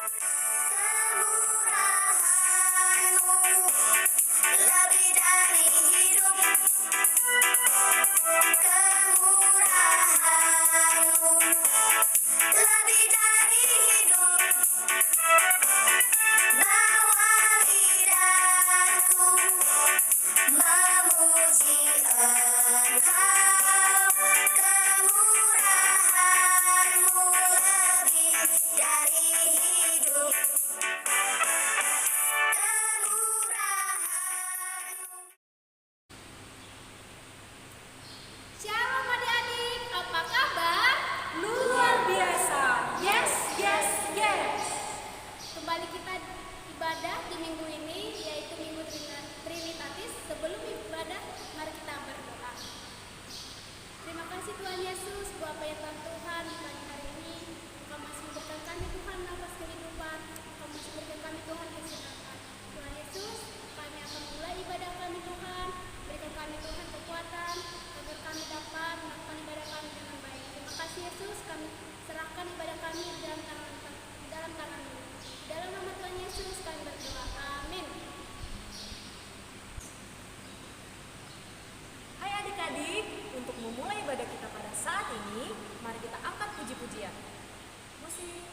lebih dari hidup, kemurahan-Mu lebih dari hidup. Bawa lidahku memuji Engkau, kemurahan-Mu lebih dari hidup, kemurahan-Mu. Shalom adik-adik, apa kabar? Luar biasa. Yes, yes, yes. Kembali kita ibadah di minggu ini, yaitu Minggu Trinitatis. Sebelum ibadah, mari kita berdoa. Terima kasih Tuhan Yesus buat perintah Tuhan di pagi hari ini. Engkau masih memberikan kami Tuhan nafas kehidupan. Engkau masih memberikan kami Tuhan kesehatan. Tuhan Yesus, kami akan mulai ibadah kami Tuhan. Berikan kami Tuhan kekuatan agar kami dapat melakukan ibadah kami dengan baik. Terima kasih Yesus, kami serahkan ibadah kami di dalam tangan-Mu. Dalam nama Tuhan Yesus kami berdoa. Amin. Hai adik-adik, untuk memulai ibadah kita pada saat ini, mari kita angkat puji-pujian. Musik.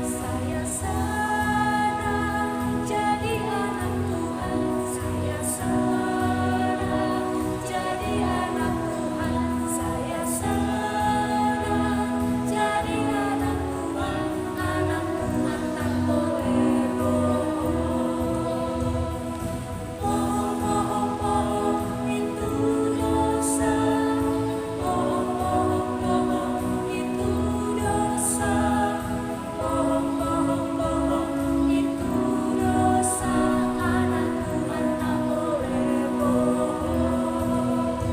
Saya sadar jadi anak Tuhan. Saya sadar jadi anak Tuhan. Saya sadar jadi anak Tuhan. Anak Tuhan tak boleh bohong. Bohong-bohong itu dosa. Bohong-bohong itu dosa. Bohong-bohong itu dosa. Anak Tuhan tak boleh bohong.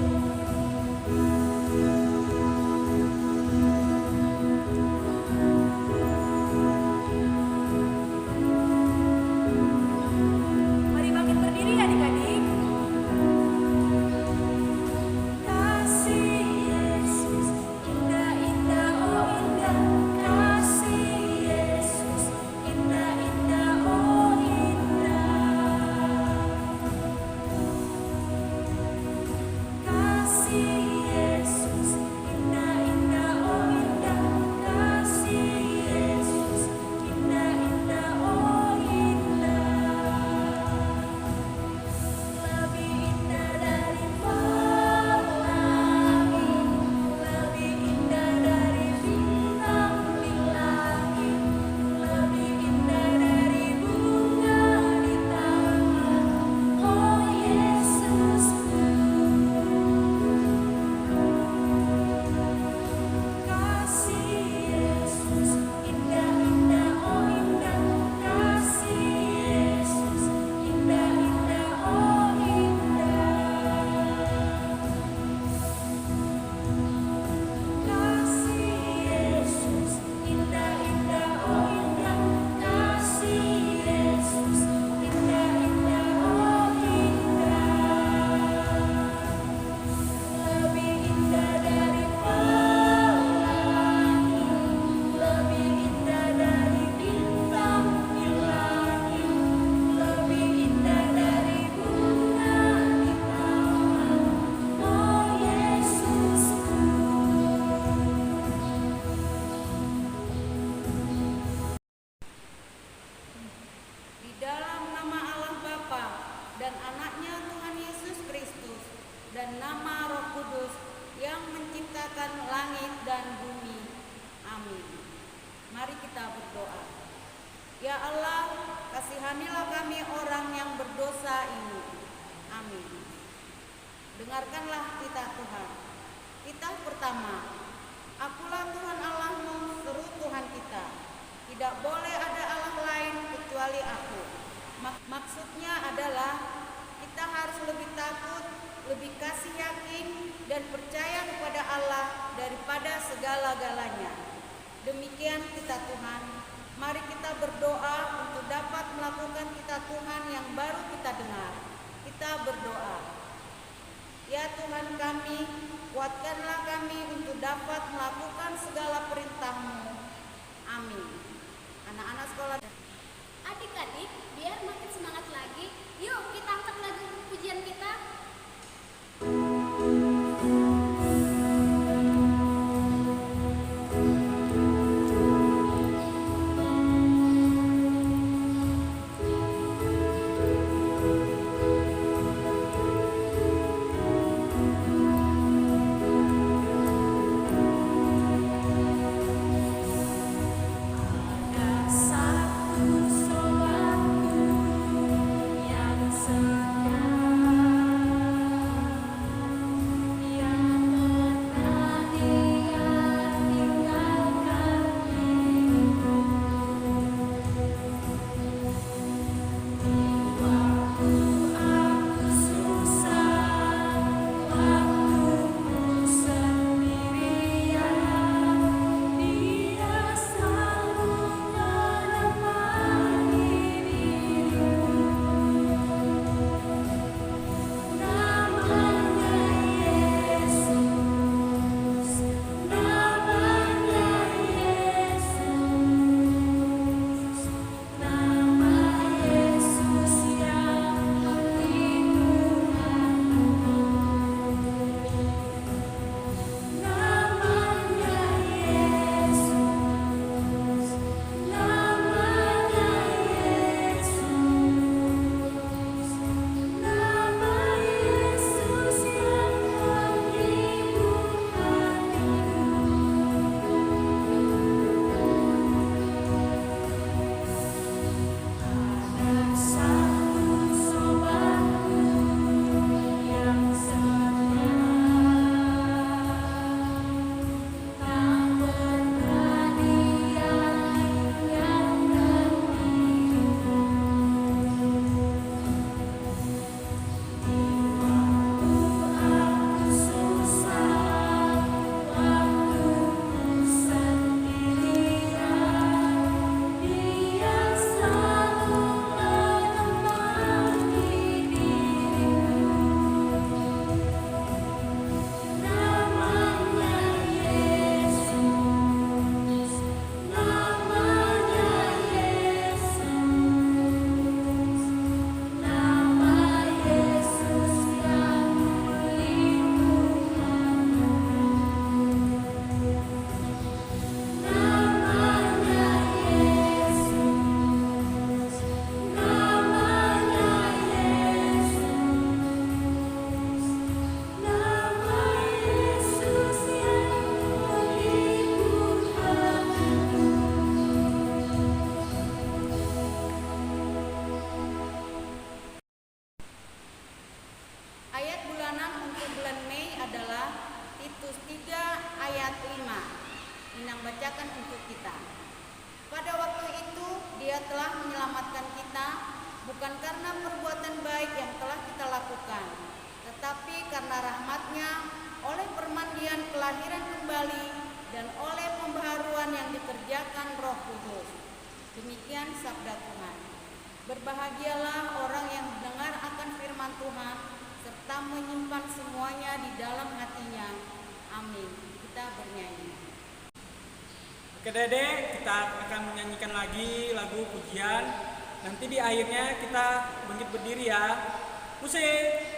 Mari bangkit berdiri adik-adik. Kasih Yesus indah-indah, oh indah. Kasih Yesus indah-indah, oh indah. Kasih Yesus indah-indah, oh indah. Kasih Yesus indah-indah, oh indah. Lebih indah dari pelangi, lebih indah dari bintang di langit, lebih indah dari bunga di taman, oh Yesusku. Kasih Yesus indah-indah, oh indah. Kasih Yesus indah-indah, oh indah. Kasih Yesus indah-indah, oh indah. Kasih Yesus indah-indah, oh indah. Lebih indah dari pelangi, lebih indah dari bintang di langit, lebih indah dari bunga di taman, oh Yesusku. Di dalam nama Allah Bapa dan anaknya Tuhan Yesus Kristus dan nama Roh Kudus yang menciptakan langit dan bumi. Amin. Mari kita berdoa. Ya Allah, kasihanilah kami orang yang berdosa ini. Amin. Dengarkanlah kita Tuhan. Kita pertama, akulah Tuhan Allahmu, seru Tuhan kita. Tidak boleh ada Allah lain kecuali aku. Maksudnya adalah kita harus lebih takut, lebih kasih yakin dan percaya kepada Allah daripada segala-galanya. Demikian kita Tuhan. Mari kita berdoa untuk dapat melakukan Tuhan kami, kuatkanlah kami untuk dapat melakukan segala perintah-Mu. Amin. Anak-anak sekolah. Adik-adik, biar makin semangat lagi, yuk kita angkat lagu pujian kita. Ayat bulanan untuk bulan Mei adalah Titus 3 ayat 5. Inang bacakan untuk kita. Pada waktu itu Dia telah menyelamatkan kita bukan karena perbuatan baik yang telah kita lakukan, tetapi karena rahmat-Nya oleh permandian kelahiran kembali dan oleh pembaharuan yang dikerjakan Roh Kudus. Demikian sabda Tuhan. Berbahagialah orang yang mendengar akan firman Tuhan serta menyimpan semuanya di dalam hatinya. Amin. Kita bernyanyi. Oke Dede, kita akan menyanyikan lagi lagu pujian. Nanti di akhirnya kita bangkit berdiri ya. Musik.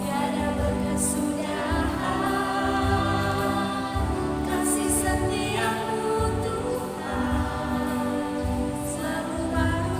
Tiada berkesudahan kasih setiamu Tuhan, selalu baru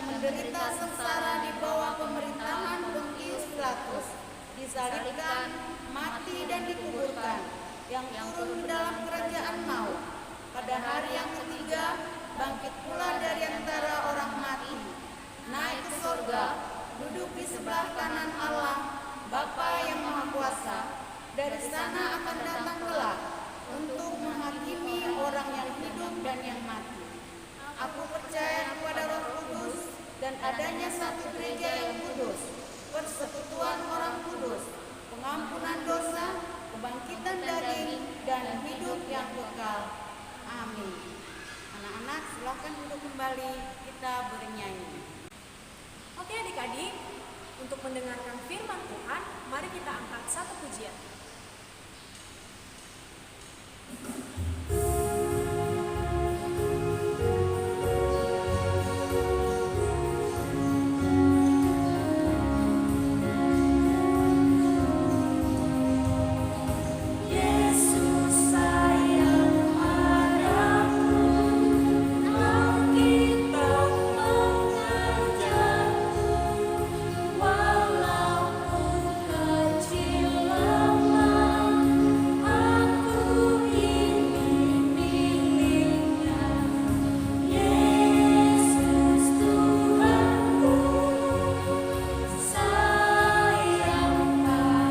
menderita sengsara di bawah pemerintahan Pontius Pilatus, disalibkan, mati dan dikuburkan, yang turun ke dalam kerajaan maut. Pada hari yang ketiga, bangkit pula dari antara orang mati, naik ke surga, duduk di sebelah kanan Allah, Bapa yang Maha Kuasa. Dari sana akan datang kelak untuk menghakimi orang yang hidup dan yang mati. Aku percaya kepada Roh Kudus dan adanya satu gereja yang kudus, persekutuan orang kudus, pengampunan dosa, kebangkitan daging, dan hidup yang kekal. Amin. Anak-anak, silakan duduk kembali, kita bernyanyi. Oke adik-adik, untuk mendengarkan firman Tuhan, mari kita angkat satu pujian. Yesus sayang padaku, Alkitab mengajarku, walaupun kecil lemah, aku ini miliknya. Yesus Tuhanku, sayang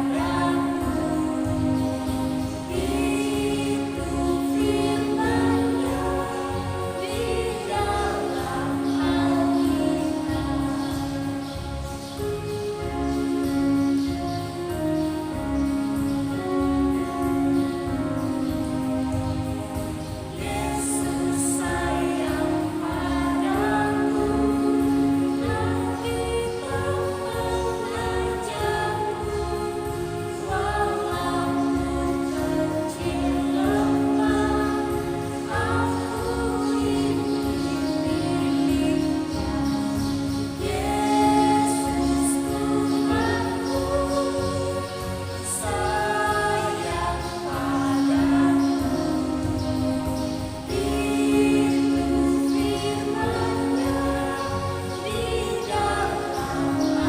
padaku. Itu firman-Nya di dalam Alkitab. Yesus sayang padaku, Alkitab mengajarku, walaupun kecil lemah, aku ini miliknya. Yesus Tuhanku, sayang padaku. Itu firman-Nya di dalam Alkitab.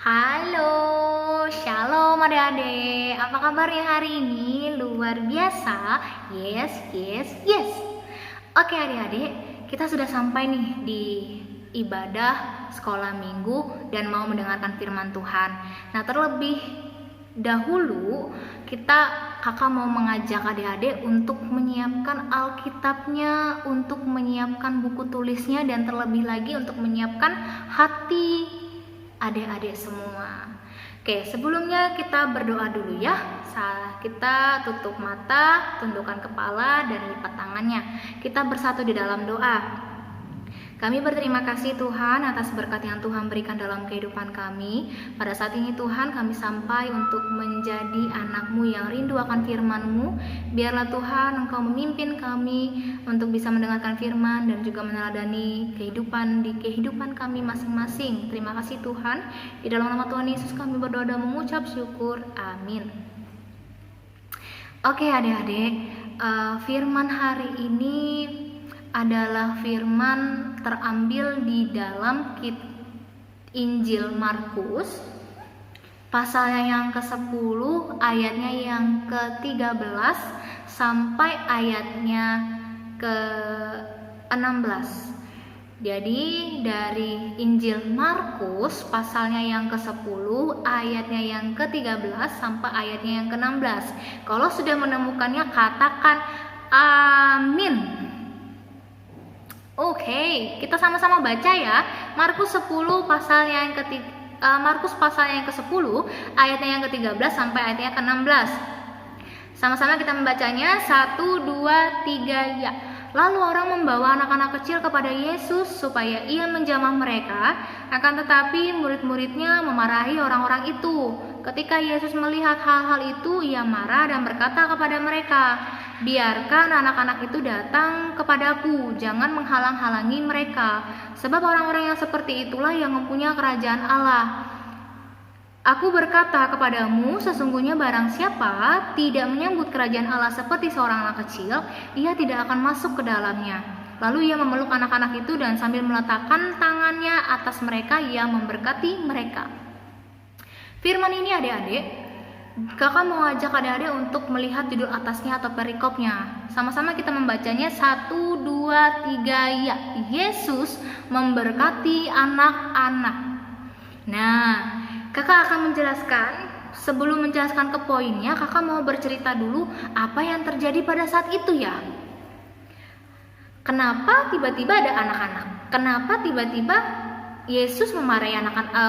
Halo, shalom adik-adik. Apa kabarnya hari ini? Luar biasa. Yes, yes, yes. Oke adik-adik, kita sudah sampai nih di ibadah sekolah minggu dan mau mendengarkan firman Tuhan. Nah, terlebih dahulu kakak mau mengajak adik-adik untuk menyiapkan Alkitabnya, untuk menyiapkan buku tulisnya, dan terlebih lagi untuk menyiapkan hati adik-adik semua. Oke, sebelumnya kita berdoa dulu ya. Kita tutup mata, tundukkan kepala, dan lipat tangannya. Kita bersatu di dalam doa. Kami berterima kasih Tuhan atas berkat yang Tuhan berikan dalam kehidupan kami. Pada saat ini Tuhan, kami sampai untuk menjadi anak-Mu yang rindu akan firman-Mu. Biarlah Tuhan Engkau memimpin kami untuk bisa mendengarkan firman dan juga meneladani kehidupan kami masing-masing. Terima kasih Tuhan. Di dalam nama Tuhan Yesus kami berdoa dan mengucap syukur. Amin. Oke adik-adik, firman hari ini adalah firman terambil di dalam Injil Markus pasalnya yang ke-10 ayatnya yang ke-13 sampai ayatnya ke-16. Jadi dari Injil Markus pasalnya yang ke-10 ayatnya yang ke-13 sampai ayatnya yang ke-16. Kalau sudah menemukannya katakan amin. Oke, kita sama-sama baca ya. Markus 10 pasalnya yang Markus pasalnya yang ke-10 ayatnya yang ke-13 sampai ayatnya ke-16. Sama-sama kita membacanya. 1, 2, 3 ya. Lalu orang membawa anak-anak kecil kepada Yesus supaya ia menjamah mereka. Akan tetapi murid-muridnya memarahi orang-orang itu. Ketika Yesus melihat hal-hal itu, ia marah dan berkata kepada mereka, "Biarkan anak-anak itu datang kepadaku, jangan menghalang-halangi mereka, sebab orang-orang yang seperti itulah yang mempunyai kerajaan Allah. Aku berkata kepadamu, sesungguhnya barang siapa tidak menyambut kerajaan Allah seperti seorang anak kecil, ia tidak akan masuk ke dalamnya. Lalu ia memeluk anak-anak itu dan sambil meletakkan tangannya atas mereka, ia memberkati mereka. Firman ini adik-adik, kakak mau ajak adik-adik untuk melihat judul atasnya atau perikopnya. Sama-sama kita membacanya 1, 2, 3 ya. Yesus memberkati anak-anak. Nah, kakak akan menjelaskan, sebelum menjelaskan ke poinnya, kakak mau bercerita dulu apa yang terjadi pada saat itu ya. Kenapa tiba-tiba ada anak-anak? Kenapa tiba-tiba Yesus memarahi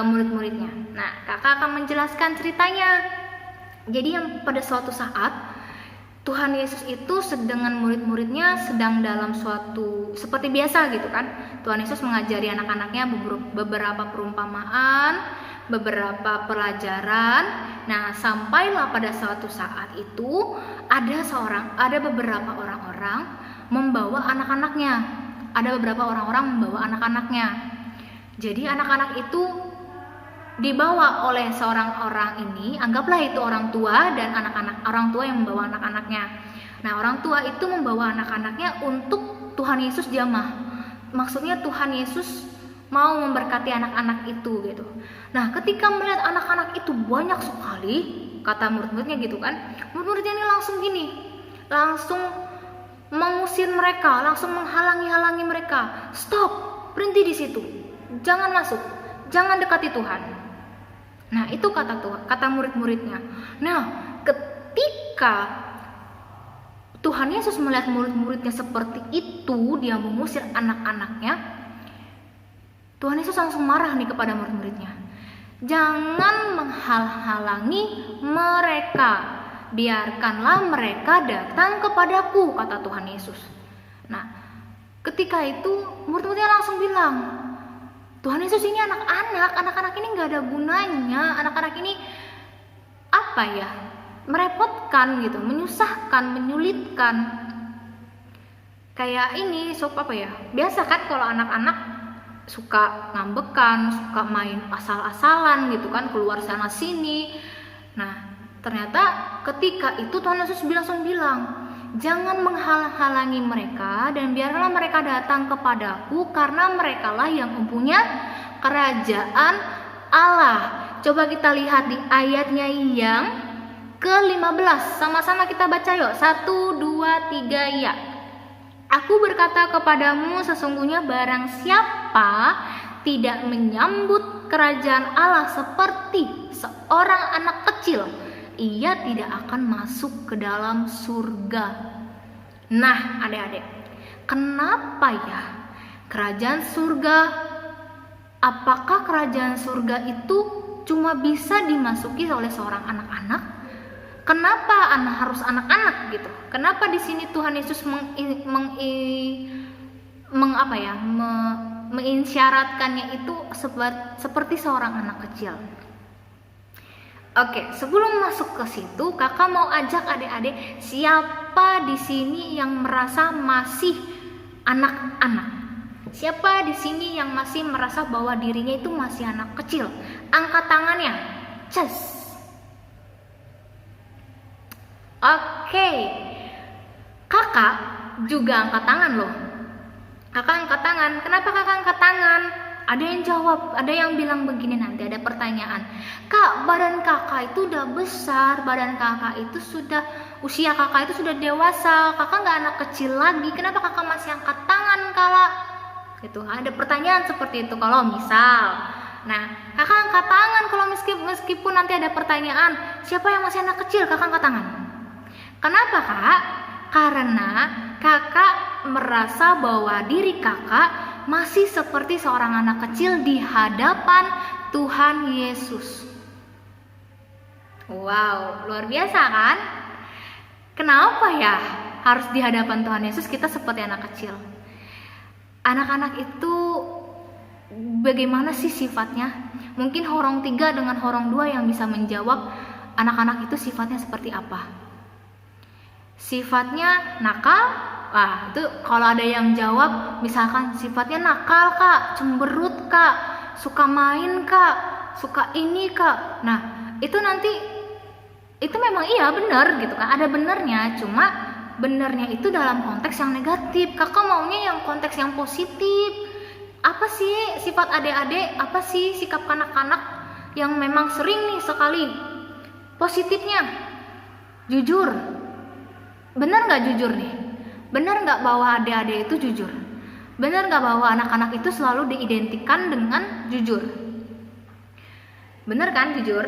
murid-muridnya? Nah, kakak akan menjelaskan ceritanya. Jadi yang pada suatu saat Tuhan Yesus itu dengan murid-muridnya sedang dalam suatu seperti biasa gitu kan. Tuhan Yesus mengajari anak-anaknya beberapa perumpamaan, beberapa pelajaran. Nah, sampailah pada suatu saat itu ada beberapa orang-orang membawa anak-anaknya. Ada beberapa orang-orang membawa anak-anaknya. Jadi anak-anak itu dibawa oleh seorang orang ini, anggaplah itu orang tua dan orang tua yang membawa anak-anaknya. Nah, orang tua itu membawa anak-anaknya untuk Tuhan Yesus jamah. Maksudnya Tuhan Yesus mau memberkati anak-anak itu gitu. Nah, ketika melihat anak-anak itu banyak sekali, kata murid-muridnya gitu kan, murid-muridnya ini langsung mengusir mereka, langsung menghalangi mereka. Stop, berhenti di situ, jangan masuk, jangan dekati Tuhan. Nah, itu kata murid-muridnya. Nah, ketika Tuhan Yesus melihat murid-muridnya seperti itu, dia mengusir anak-anaknya, Tuhan Yesus langsung marah nih kepada murid-muridnya. Jangan menghalangi mereka, biarkanlah mereka datang kepadaku, kata Tuhan Yesus. Nah, ketika itu murid-muridnya langsung bilang, Tuhan Yesus ini anak-anak ini nggak ada gunanya, anak-anak ini merepotkan gitu, menyusahkan, menyulitkan. Kayak ini biasa kan kalau anak-anak suka ngambekan, suka main asal-asalan gitu kan, keluar sana sini. Nah, ternyata ketika itu Tuhan Yesus langsung bilang, jangan menghalangi mereka dan biarlah mereka datang kepadaku, karena merekalah yang mempunyai kerajaan Allah. Coba kita lihat di ayatnya yang ke-15. Sama-sama kita baca yuk. 1, 2, 3 ya. Aku berkata kepadamu, sesungguhnya barang siapa tidak menyambut kerajaan Allah seperti seorang anak kecil, ia tidak akan masuk ke dalam surga. Nah, adik-adik, kenapa ya kerajaan surga? Apakah kerajaan surga itu cuma bisa dimasuki oleh seorang anak-anak? Kenapa harus anak-anak gitu? Kenapa di sini Tuhan Yesus mengisyaratkannya itu seperti seorang anak kecil? Oke, sebelum masuk ke situ, kakak mau ajak adik-adik, siapa di sini yang merasa masih anak-anak? Siapa di sini yang masih merasa bahwa dirinya itu masih anak kecil? Angkat tangannya. Ces. Oke. Kakak juga angkat tangan loh. Kakak angkat tangan. Kenapa kakak angkat tangan? Ada yang jawab, ada yang bilang begini, nanti ada pertanyaan. Kak, badan kakak itu udah besar, usia kakak itu sudah dewasa, kakak nggak anak kecil lagi, kenapa kakak masih angkat tangan kala? Gitu, ada pertanyaan seperti itu kalau misal. Nah, kakak angkat tangan kalau meskipun nanti ada pertanyaan, siapa yang masih anak kecil, kakak angkat tangan. Kenapa kak? Karena kakak merasa bahwa diri kakak masih seperti seorang anak kecil di hadapan Tuhan Yesus. Wow, luar biasa kan? Kenapa ya harus di hadapan Tuhan Yesus kita seperti anak kecil? Anak-anak itu bagaimana sih sifatnya? Mungkin horong 3 dengan horong 2 yang bisa menjawab anak-anak itu sifatnya seperti apa. Sifatnya nakal. Itu kalau ada yang jawab, misalkan sifatnya nakal kak, cemberut kak, suka main kak, suka ini kak. Nah, itu nanti itu memang iya benar gitu kan, ada benernya, cuma benernya itu dalam konteks yang negatif. Kakak maunya yang konteks yang positif. Apa sih sifat adik-adik, apa sih sikap kanak-kanak yang memang sering nih sekali positifnya? Jujur. Benar nggak jujur nih? Benar nggak bahwa adik-adik itu jujur? Benar nggak bahwa anak-anak itu selalu diidentikan dengan jujur? Benar kan jujur?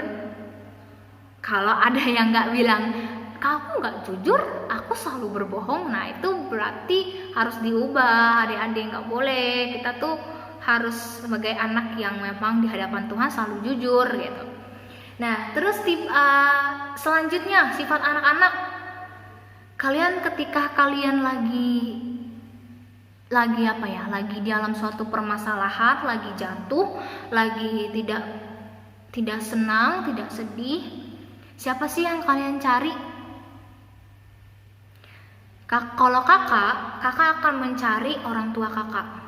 Kalau ada yang nggak bilang, kamu nggak jujur, aku selalu berbohong, nah itu berarti harus diubah. Adik-adik nggak boleh, kita tuh harus sebagai anak yang memang di hadapan Tuhan selalu jujur gitu. Nah terus selanjutnya sifat anak-anak, kalian ketika kalian lagi apa ya, lagi di dalam suatu permasalahan, lagi jatuh, lagi tidak senang, tidak sedih, siapa sih yang kalian cari? Kalau kakak akan mencari orang tua kakak.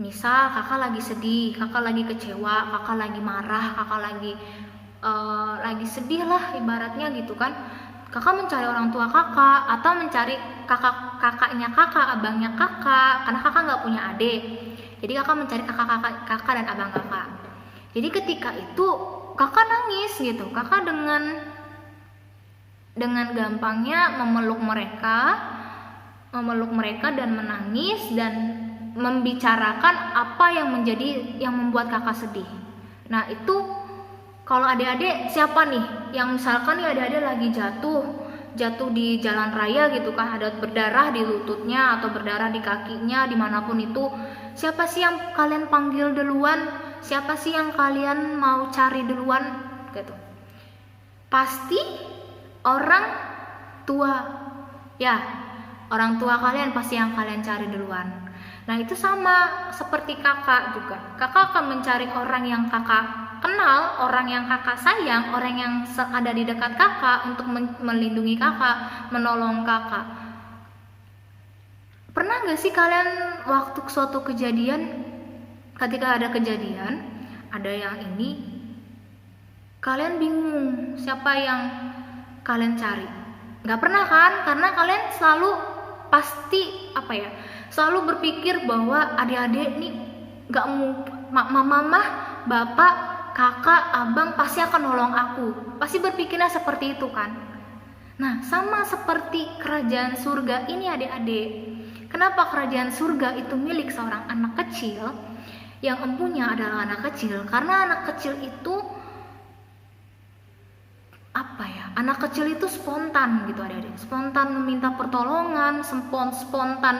Misal kakak lagi sedih, kakak lagi kecewa, kakak lagi marah, kakak lagi sedih lah ibaratnya gitu kan. Kakak mencari orang tua kakak atau mencari kakaknya kakak, abangnya kakak, karena kakak nggak punya adik. Jadi kakak mencari kakak dan abang kakak. Jadi ketika itu kakak nangis gitu, kakak dengan gampangnya memeluk mereka dan menangis dan membicarakan apa yang membuat kakak sedih. Nah itu kalau adik-adik siapa nih yang misalkan nih adik-adik lagi jatuh di jalan raya gitu kan, ada berdarah di lututnya atau berdarah di kakinya, dimanapun itu, siapa sih yang kalian panggil duluan? Siapa sih yang kalian mau cari duluan gitu? Pasti orang tua ya, orang tua kalian pasti yang kalian cari duluan. Nah itu sama seperti kakak juga, kakak akan mencari orang yang kakak kenal, orang yang kakak sayang, orang yang ada di dekat kakak untuk melindungi kakak, menolong kakak. Pernah gak sih kalian waktu suatu kejadian, ketika ada kejadian, ada yang ini, kalian bingung siapa yang kalian cari? Gak pernah kan? Karena kalian selalu pasti selalu berpikir bahwa adik-adik nih gak mungkin, mama, bapak, kakak, abang pasti akan nolong aku. Pasti berpikirnya seperti itu kan. Nah sama seperti kerajaan surga ini adik-adik. Kenapa kerajaan surga itu milik seorang anak kecil? Yang empunya adalah anak kecil. Karena anak kecil itu anak kecil itu spontan gitu adik-adik. Spontan meminta pertolongan, spontan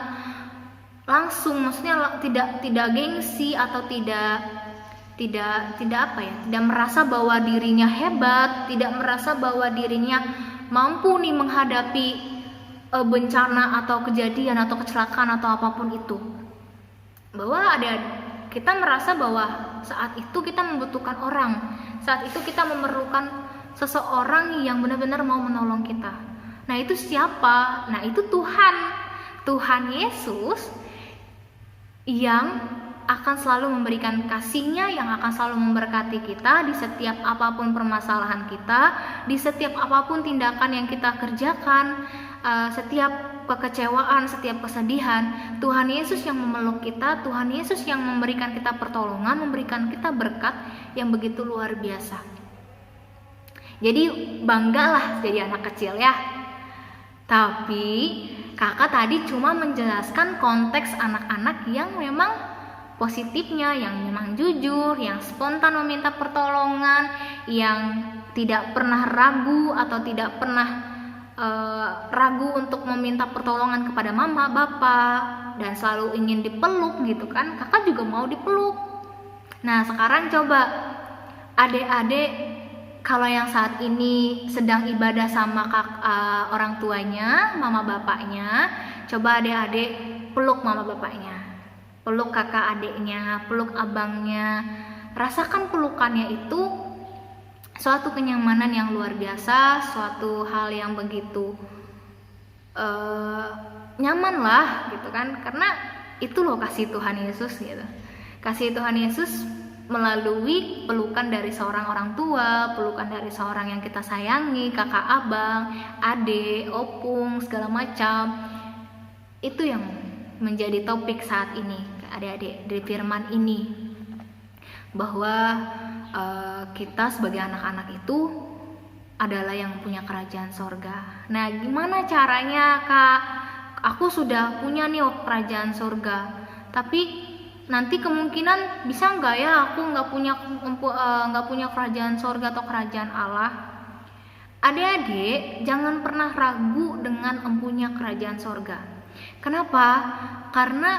langsung, maksudnya tidak gengsi atau tidak merasa bahwa dirinya hebat, tidak merasa bahwa dirinya mampu nih menghadapi bencana atau kejadian atau kecelakaan atau apapun itu. Bahwa kita merasa bahwa saat itu kita membutuhkan orang, saat itu kita memerlukan seseorang yang benar-benar mau menolong kita. Nah itu siapa? Nah itu Tuhan Yesus yang akan selalu memberikan kasih-Nya, yang akan selalu memberkati kita di setiap apapun permasalahan kita, di setiap apapun tindakan yang kita kerjakan, setiap kekecewaan, setiap kesedihan. Tuhan Yesus yang memeluk kita, Tuhan Yesus yang memberikan kita pertolongan, memberikan kita berkat yang begitu luar biasa. Jadi banggalah jadi anak kecil ya. Tapi kakak tadi cuma menjelaskan konteks anak-anak yang memang positifnya, yang memang jujur, yang spontan meminta pertolongan, yang tidak pernah ragu atau tidak pernah ragu untuk meminta pertolongan kepada mama, bapak, dan selalu ingin dipeluk gitu kan. Kakak juga mau dipeluk. Nah sekarang coba adik-adik, kalau yang saat ini sedang ibadah sama orang tuanya, mama bapaknya, coba adik-adik peluk mama bapaknya, peluk kakak adiknya, peluk abangnya. Rasakan pelukannya itu suatu kenyamanan yang luar biasa, suatu hal yang begitu nyaman lah gitu kan. Karena itu loh kasih Tuhan Yesus gitu. Kasih Tuhan Yesus melalui pelukan dari seorang orang tua, pelukan dari seorang yang kita sayangi, kakak, abang, adik, opung, segala macam. Itu yang menjadi topik saat ini, adik-adik, di firman ini, bahwa kita sebagai anak-anak itu adalah yang punya kerajaan sorga. Nah, gimana caranya, Kak? Aku sudah punya nih kerajaan sorga, tapi nanti kemungkinan bisa nggak ya aku nggak punya kerajaan sorga atau kerajaan Allah? Adik-adik, jangan pernah ragu dengan empunya kerajaan sorga. Kenapa? Karena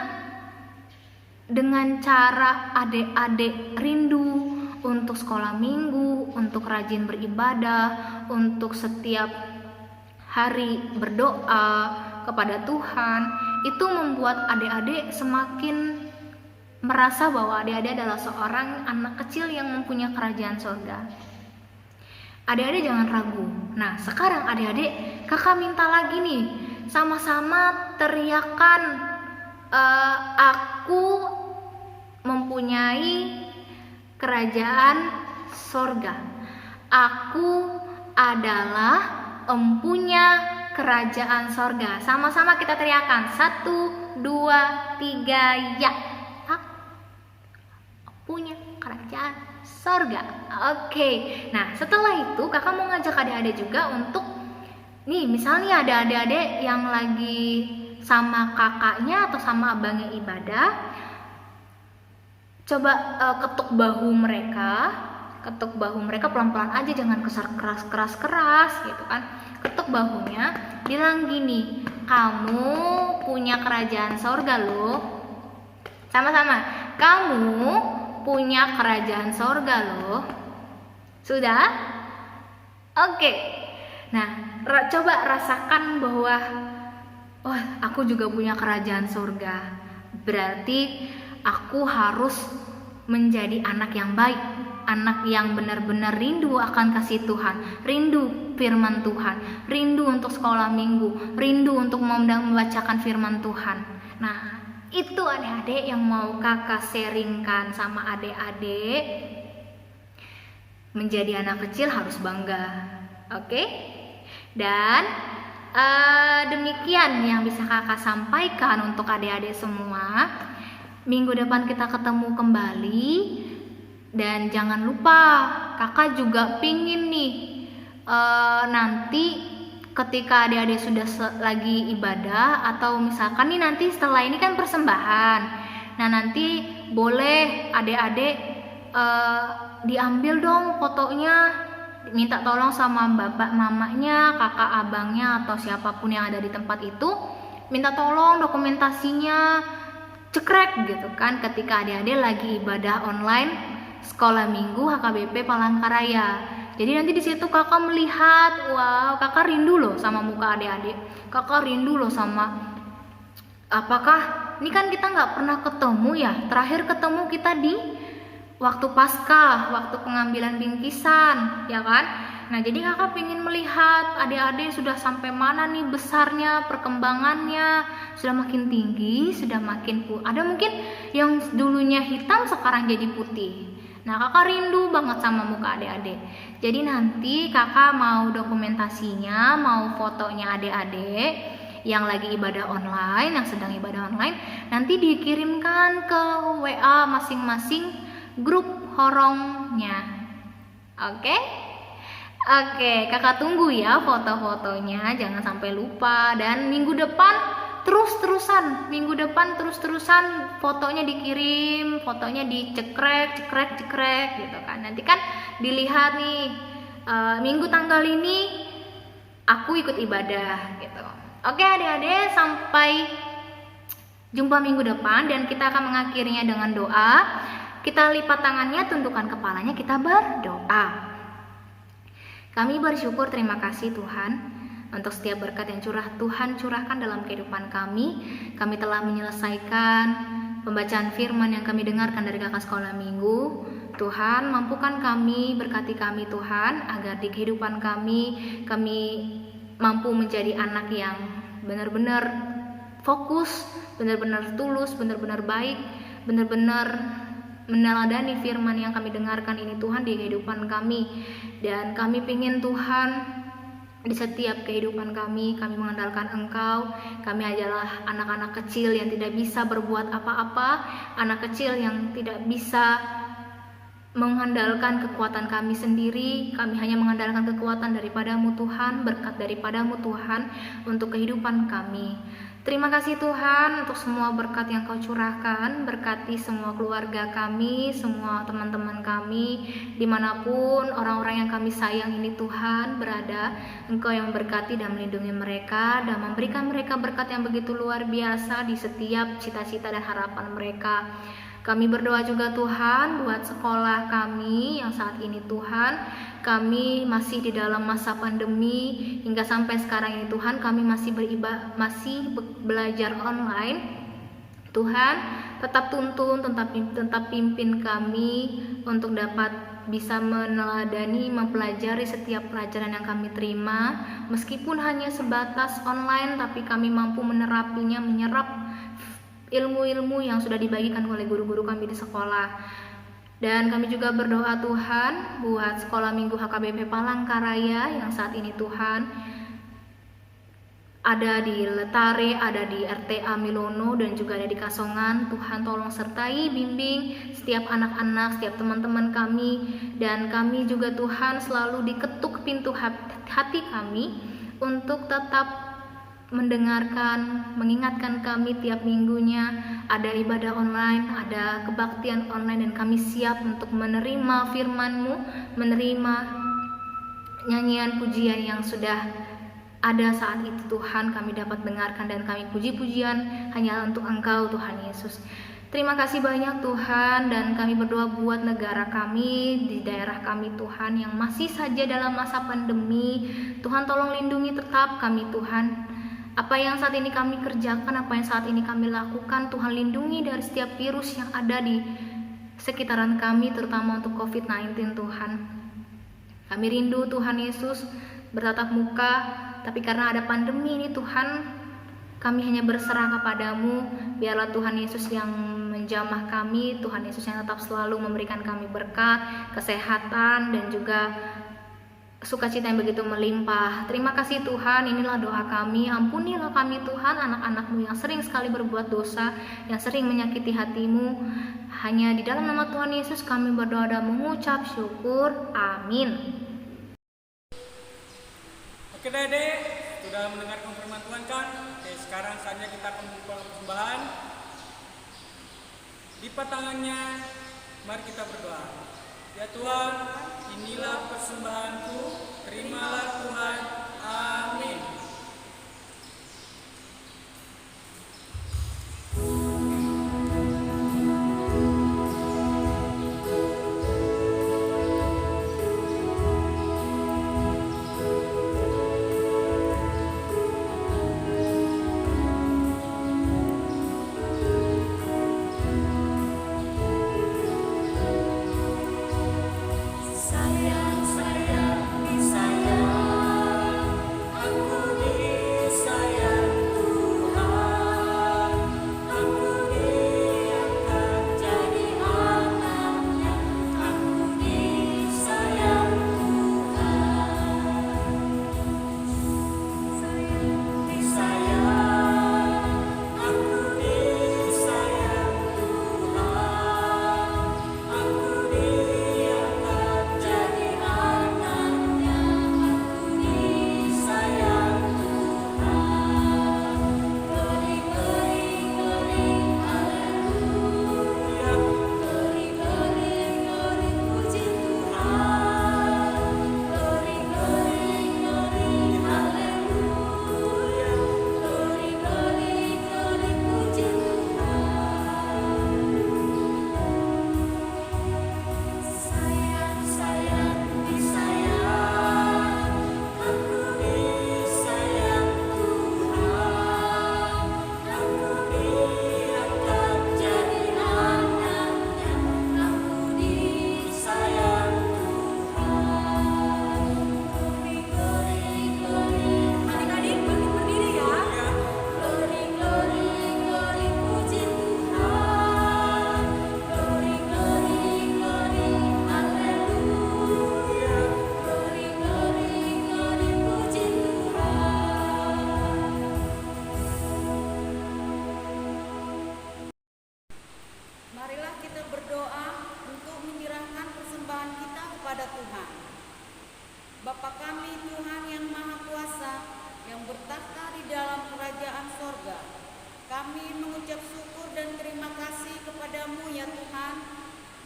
dengan cara adik-adik rindu untuk sekolah minggu, untuk rajin beribadah, untuk setiap hari berdoa kepada Tuhan, itu membuat adik-adik semakin merasa bahwa adik-adik adalah seorang anak kecil yang mempunyai kerajaan surga. Adik-adik jangan ragu. Nah, sekarang adik-adik, kakak minta lagi nih, sama-sama teriakan, aku mempunyai kerajaan surga. Aku adalah empunya kerajaan surga. Sama-sama kita teriakan, 1, 2, 3, ya. Punya kerajaan surga. Oke. Nah, setelah itu kakak mau ngajak adik-adik juga untuk nih, misalnya ada adik-adik yang lagi sama kakaknya atau sama abangnya ibadah, coba ketuk bahu mereka pelan-pelan aja, jangan keras gitu kan. Ketuk bahunya, bilang gini, kamu punya kerajaan surga loh. Sama-sama, kamu punya kerajaan surga loh. Sudah? Oke. Nah, coba rasakan bahwa wah, aku juga punya kerajaan surga. Berarti aku harus menjadi anak yang baik, anak yang benar-benar rindu akan kasih Tuhan, rindu firman Tuhan, rindu untuk sekolah minggu, rindu untuk membacakan firman Tuhan. Nah, itu adik-adik yang mau kakak sharingkan sama adik-adik. Menjadi anak kecil harus bangga, oke? Dan demikian yang bisa kakak sampaikan untuk adik-adik semua. Minggu depan kita ketemu kembali. Dan jangan lupa, kakak juga pingin nih nanti ketika adik-adik sudah lagi ibadah, atau misalkan nih nanti setelah ini kan persembahan. Nah, nanti boleh adik-adik diambil dong fotonya, minta tolong sama bapak mamanya, kakak abangnya, atau siapapun yang ada di tempat itu, minta tolong dokumentasinya, cekrek gitu kan, ketika adik-adik lagi ibadah online sekolah minggu HKBP Palangkaraya. Jadi nanti di situ kakak melihat, wow, kakak rindu loh sama muka adik-adik, kakak rindu loh sama, apakah ini kan kita nggak pernah ketemu ya, terakhir ketemu kita di waktu Paskah, waktu pengambilan bingkisan, ya kan? Nah, jadi kakak pengen melihat adik-adik sudah sampai mana nih besarnya, perkembangannya, sudah makin tinggi, sudah makin ada mungkin yang dulunya hitam sekarang jadi putih. Nah, kakak rindu banget sama muka adik-adik. Jadi nanti kakak mau dokumentasinya, mau fotonya adik-adik yang lagi ibadah online, yang sedang ibadah online, nanti dikirimkan ke WA masing-masing grup horongnya. Oke? Oke, kakak tunggu ya foto-fotonya, jangan sampai lupa. Dan minggu depan terus-terusan fotonya dikirim, fotonya dicekrek gitu kan. Nanti kan dilihat nih, minggu tanggal ini aku ikut ibadah gitu. Oke adik-adik, sampai jumpa minggu depan, dan kita akan mengakhirinya dengan doa. Kita lipat tangannya, tundukkan kepalanya, kita berdoa. Kami bersyukur, terima kasih Tuhan untuk setiap berkat yang Tuhan curahkan dalam kehidupan kami. Kami telah menyelesaikan pembacaan firman yang kami dengarkan dari kakak sekolah minggu. Tuhan, mampukan kami, berkati kami Tuhan, agar di kehidupan kami mampu menjadi anak yang benar-benar fokus, benar-benar tulus, benar-benar baik, benar-benar meneladani firman yang kami dengarkan ini Tuhan di kehidupan kami. Dan kami ingin Tuhan di setiap kehidupan kami mengandalkan Engkau. Kami adalah anak-anak kecil yang tidak bisa berbuat apa-apa, anak kecil yang tidak bisa mengandalkan kekuatan kami sendiri. Kami hanya mengandalkan kekuatan daripada-Mu Tuhan, berkat daripada-Mu Tuhan untuk kehidupan kami. Terima kasih Tuhan untuk semua berkat yang Kau curahkan. Berkati semua keluarga kami, semua teman-teman kami, dimanapun orang-orang yang kami sayang ini Tuhan berada. Engkau yang memberkati dan melindungi mereka, dan memberikan mereka berkat yang begitu luar biasa di setiap cita-cita dan harapan mereka. Kami berdoa juga Tuhan buat sekolah kami yang saat ini Tuhan. Kami masih di dalam masa pandemi hingga sampai sekarang ini Tuhan, kami masih belajar online. Tuhan, tetap tuntun, tetap pimpin kami untuk dapat bisa meneladani, mempelajari setiap pelajaran yang kami terima. Meskipun hanya sebatas online, tapi kami mampu menerapinya, menyerap ilmu-ilmu yang sudah dibagikan oleh guru-guru kami di sekolah. Dan kami juga berdoa Tuhan buat sekolah minggu HKBP Palangkaraya yang saat ini Tuhan ada di Letare, ada di RTA Milono, dan juga ada di Kasongan. Tuhan tolong sertai, bimbing setiap anak-anak, setiap teman-teman kami. Dan kami juga Tuhan selalu diketuk pintu hati kami untuk tetap mendengarkan, mengingatkan kami tiap minggunya ada ibadah online, ada kebaktian online, dan kami siap untuk menerima firman-Mu, menerima nyanyian pujian yang sudah ada saat itu Tuhan, kami dapat dengarkan dan kami puji-pujian hanya untuk Engkau Tuhan Yesus. Terima kasih banyak Tuhan, dan kami berdoa buat negara kami, di daerah kami Tuhan yang masih saja dalam masa pandemi. Tuhan tolong lindungi tetap kami Tuhan. Apa yang saat ini kami kerjakan, apa yang saat ini kami lakukan, Tuhan lindungi dari setiap virus yang ada di sekitaran kami, terutama untuk COVID-19 Tuhan. Kami rindu Tuhan Yesus bertatap muka, tapi karena ada pandemi ini Tuhan, kami hanya berserah kepada-Mu. Biarlah Tuhan Yesus yang menjamah kami, Tuhan Yesus yang tetap selalu memberikan kami berkat, kesehatan, dan juga sukacita yang begitu melimpah. Terima kasih Tuhan, inilah doa kami. Ampunilah kami Tuhan, anak-anak-Mu yang sering sekali berbuat dosa, yang sering menyakiti hati-Mu. Hanya di dalam nama Tuhan Yesus kami berdoa dan mengucap syukur. Amin. Oke Dede, sudah mendengar firman Tuhan kan? Oke, sekarang saatnya kita akan membuka persembahan. Lipat tangannya, mari kita berdoa. Ya Tuhan, inilah persembahanku, terimalah Tuhan. Amin. Sayang, sayang, disayang. kami mengucap syukur dan terima kasih kepadamu ya Tuhan,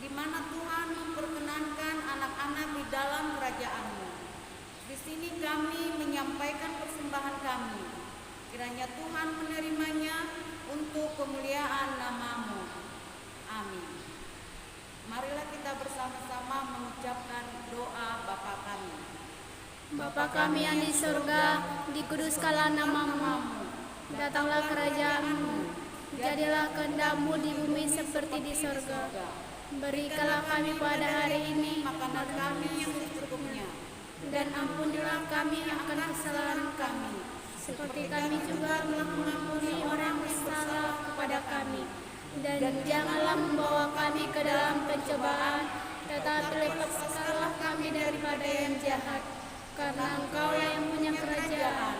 di mana Tuhan memperkenankan anak-anak di dalam kerajaan-Mu. Di sini kami menyampaikan persembahan kami. Kiranya Tuhan menerimanya untuk kemuliaan nama-Mu. Amin. Marilah kita bersama-sama mengucapkan doa Bapa kami. Bapa kami yang di surga, dikuduskanlah namamu. Datanglah kerajaanmu. Jadilah kehendak-Mu di bumi seperti di surga. Berikanlah kami pada hari ini makanan kami yang secukupnya, dan ampunilah kami akan kesalahan kami, seperti kami juga telah mengampuni orang yang bersalah kepada kami. Dan janganlah membawa kami ke dalam pencobaan, tetapi lepaskanlah kami daripada yang jahat. Karena Engkau yang punya kerajaan,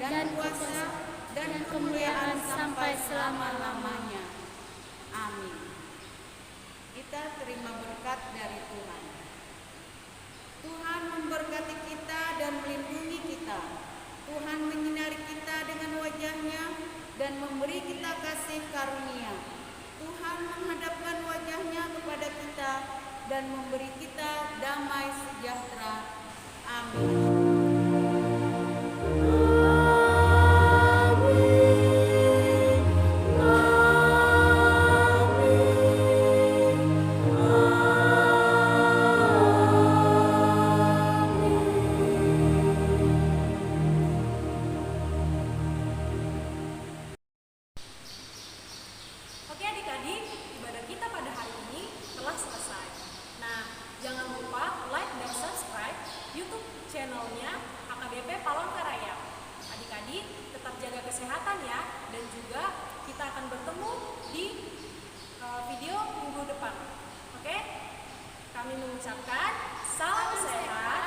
dan kuasa, dan kemuliaan sampai selama-lamanya. Amin. Kita terima berkat dari Tuhan. Tuhan memberkati kita dan melindungi kita. Tuhan menyinari kita dengan wajah-Nya dan memberi kita kasih karunia. Tuhan menghadapkan wajah-Nya kepada kita dan memberi kita damai sejahtera. Amin. Oke adik-adik, ibadah kita pada hari ini telah selesai. Nah, jangan lupa like dan subscribe YouTube channelnya HKBP Palangkaraya. Adik-adik tetap jaga kesehatan ya, dan juga kita akan bertemu di video minggu depan. Oke? Kami mengucapkan salam sehat,